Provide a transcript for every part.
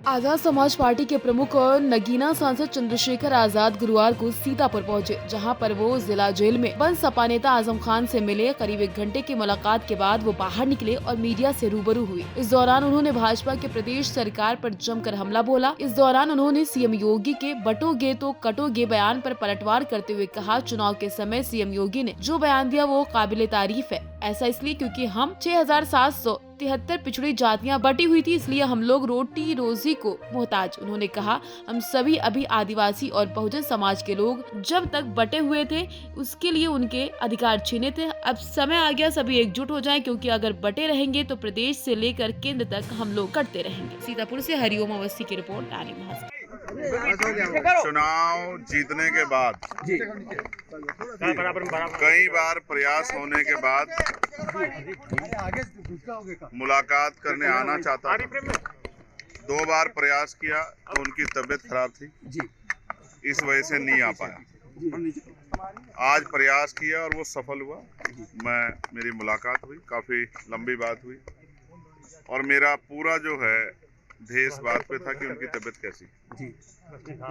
Azad Samaj party के प्रमुख और नगीना सांसद चंद्रशेखर आजाद गुरुवार को सीतापुर पहुंचे, जहां पर वो जिला जेल में बंद सपा नेता आजम खान से मिले। करीब 1 घंटे की मुलाकात के बाद वो बाहर निकले और मीडिया से रूबरू हुए। इस दौरान उन्होंने भाजपा के प्रदेश सरकार पर जमकर हमला बोला। इस दौरान उन्होंने सीएम योगी के बटोगे तो कटोगे बयान पर पलटवार करते हुए कहा, चुनाव के समय सीएम योगी ने जो बयान दिया वो काबिले तारीफ है। ऐसा इसलिए क्योंकि हम 6773 पिछड़ी जातियां बटी हुई थी, इसलिए हम लोग रोटी रोजी को मोहताज। उन्होंने कहा, हम सभी अभी आदिवासी और बहुजन समाज के लोग जब तक बटे हुए थे उसके लिए उनके अधिकार छीने थे। अब समय आ गया, सभी एकजुट हो जाएं, क्योंकि अगर बटे रहेंगे तो प्रदेश से लेकर केंद्र तक हम लोग कटते रहेंगे। सीतापुर से हरिओम अवस्थी की रिपोर्ट, डाली भास्कर। चुनाव जीतने के बाद कई बार प्रयास होने के बाद मुलाकात करने आना चाहता था। 2 बार प्रयास किया तो उनकी तबीयत खराब थी, इस वजह से नहीं आ पाया। आज प्रयास किया और वो सफल हुआ। मेरी मुलाकात हुई, काफी लंबी बात हुई और मेरा पूरा जो है ध्येय इस बात पे था कि उनकी तबीयत कैसी,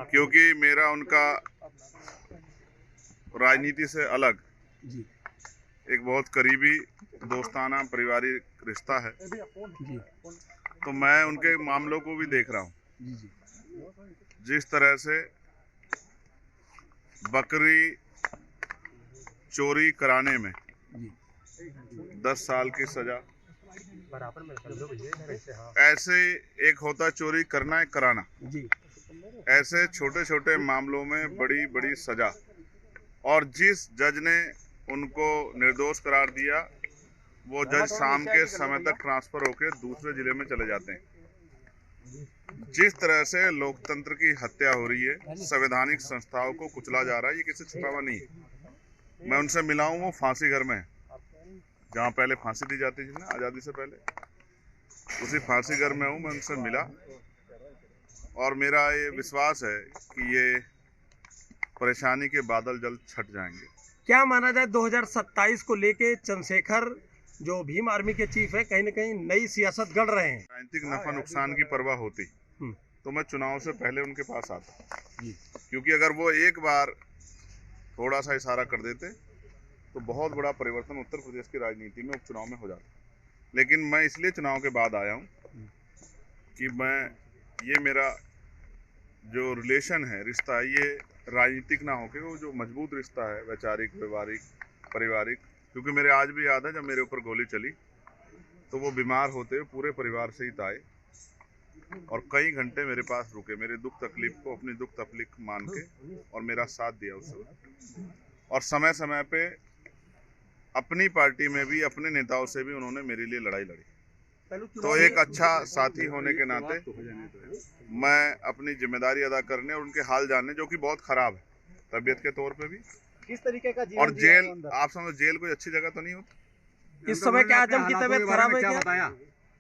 क्योंकि मेरा उनका राजनीति से अलग एक बहुत करीबी दोस्ताना पारिवारिक रिश्ता है, तो मैं उनके मामलों को भी देख रहा हूँ। जिस तरह से बकरी चोरी कराने में 10 साल की सजा, ऐसे एक होता चोरी करना है कराना, ऐसे छोटे छोटे मामलों में बड़ी बड़ी सजा। और जिस जज ने उनको निर्दोष करार दिया वो जज शाम के समय तक ट्रांसफर होकर दूसरे जिले में चले जाते हैं। जिस तरह से लोकतंत्र की हत्या हो रही है, संवैधानिक संस्थाओं को कुचला जा रहा है, ये किसी छुपावा नहीं है। मैं उनसे मिला हूँ, वो फांसी घर में है, जहाँ पहले फांसी दी जाती थी ना आज़ादी से पहले, उसी फांसी घर में हूँ। मैं उनसे मिला और मेरा ये विश्वास है कि ये परेशानी के बादल जल्द छट जाएंगे। क्या माना जाए 2027 को लेके चंद्रशेखर जो भीम आर्मी के चीफ है, कहीं न कहीं नई सियासत गढ़ रहे हैं? राजनीतिक नफा नुकसान की परवाह होती तो मैं चुनाव से पहले उनके पास आता, क्योंकि अगर वो एक बार थोड़ा सा इशारा कर देते तो बहुत बड़ा परिवर्तन उत्तर प्रदेश की राजनीति में उपचुनाव में हो जाता। लेकिन मैं इसलिए चुनाव के बाद आया हूँ कि ये मेरा जो रिलेशन है, रिश्ता है, ये राजनीतिक ना होके वो जो मजबूत रिश्ता है, वैचारिक, व्यवहारिक, पारिवारिक। क्योंकि मेरे आज भी याद है जब मेरे ऊपर गोली चली तो वो बीमार होते हुए पूरे परिवार सहित आए और कई घंटे मेरे पास रुके, मेरे दुख तकलीफ को अपनी दुख तकलीफ मान के और मेरा साथ दिया उस समय। और समय समय पे अपनी पार्टी में भी अपने नेताओं से भी उन्होंने मेरे लिए लड़ाई लड़ी। तो एक अच्छा साथी होने के नाते मैं अपनी जिम्मेदारी अदा करने और उनके हाल जानने, जो कि बहुत खराब है तबीयत के तौर पे भी, किस तरीके का और जेल, आप समझो जेल कोई अच्छी जगह तो नहीं होती। इस समय क्या आजम की तबीयत खराब है? क्या बताया?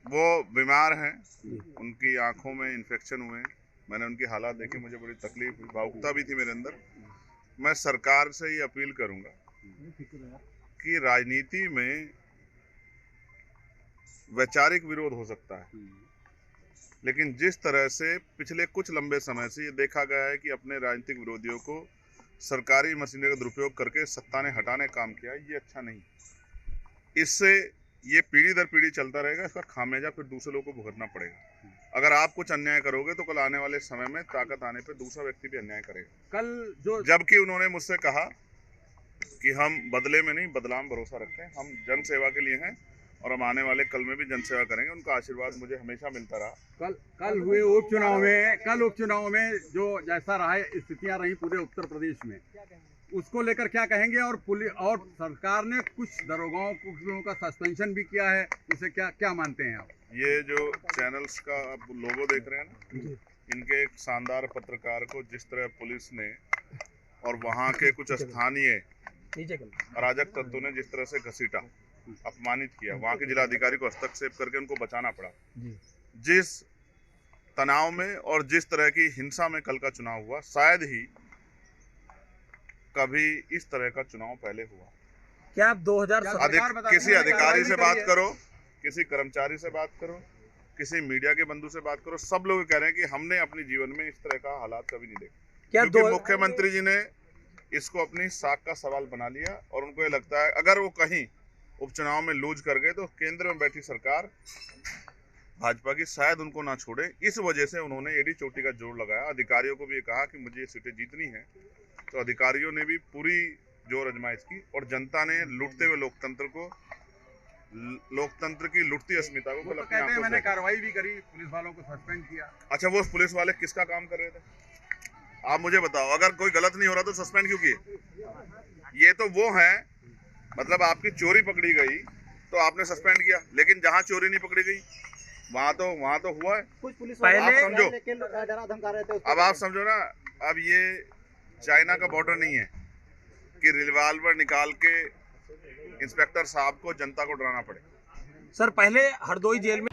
वो बीमार हैं, उनकी आंखों में इन्फेक्शन हुए हैं। मैंने उनकी हालात देखी, मुझे बड़ी तकलीफ हुई, भावुकता भी थी मेरे अंदर। मैं सरकार से ये अपील करूंगा कि राजनीति में वैचारिक विरोध हो सकता है, लेकिन जिस तरह से पिछले कुछ लंबे समय से ये देखा गया है कि अपने राजनीतिक विरोधियों को सरकारी मशीनरी का दुरुपयोग करके सत्ता ने हटाने काम किया, ये अच्छा नहीं। इससे ये पीढ़ी दर पीढ़ी चलता रहेगा, इसका खामियाजा फिर दूसरे लोगों को भुगतना पड़ेगा। अगर आप कुछ अन्याय करोगे तो कल आने वाले समय में ताकत आने पे दूसरा व्यक्ति भी अन्याय करेगा। जबकि उन्होंने मुझसे कहा कि हम बदले में नहीं, बदलाव में भरोसा रखते हैं, हम जन सेवा के लिए हैं और हम आने वाले कल में भी जन सेवा करेंगे। उनका आशीर्वाद मुझे हमेशा मिलता रहा। कल हुए उपचुनाव में जो जैसा रहा स्थितियां रही पूरे उत्तर प्रदेश में, उसको लेकर क्या कहेंगे? और पुलिस और सरकार ने कुछ दरोगाओं, कुछ लोगों का सस्पेंशन भी किया है, उसे क्या मानते हैं आप? ये जो चैनल्स का आप लोगो देख रहे हैं ना, इनके एक शानदार पत्रकार को जिस तरह पुलिस ने और वहाँ के कुछ स्थानीय अराजक तत्वों ने जिस तरह से घसीटा, अपमानित किया, वहाँ के जिलाधिकारी को हस्तक्षेप करके उनको बचाना पड़ा। जिस तनाव में और जिस तरह की हिंसा में कल का चुनाव हुआ, शायद ही कभी इस तरह का चुनाव पहले हुआ। क्या आप 2017 किसी अधिकारी से बात करो, किसी कर्मचारी से बात करो, किसी मीडिया के बंधु से बात करो, सब लोग कह रहे हैं कि हमने अपने जीवन में इस तरह का हालात कभी नहीं देखे। क्या क्योंकि मुख्यमंत्री जी ने इसको अपनी साख का सवाल बना लिया और उनको ये लगता है अगर वो कहीं उपचुनाव में लूज कर गए तो केंद्र में बैठी सरकार भाजपा की शायद उनको ना छोड़े। इस वजह से उन्होंने एड़ी चोटी का जोर लगाया। अधिकारियों को भी ये कहा कि मुझे ये सीटें जीतनी है, तो अधिकारियों ने भी पूरी जोर आजमाइश की और जनता ने लूटते हुए लोकतंत्र की लुटती अस्मिता को वो तो कहते हैं मैंने कार्रवाई भी करी, पुलिस वालों को सस्पेंड किया। अच्छा, वो पुलिस वाले किसका काम कर रहे थे आप मुझे बताओ? अगर कोई गलत नहीं हो रहा तो सस्पेंड क्यों किए? ये तो वो है, मतलब आपकी चोरी पकड़ी गई तो आपने सस्पेंड किया, लेकिन जहां चोरी नहीं पकड़ी गई वहां तो हुआ है। कुछ पुलिस आप पहले समझो, डरा धमका रहे थे। अब आप समझो ना, अब ये चाइना का बॉर्डर नहीं है कि रिवॉल्वर निकाल के इंस्पेक्टर साहब को जनता को डराना पड़े। सर पहले हरदोई जेल में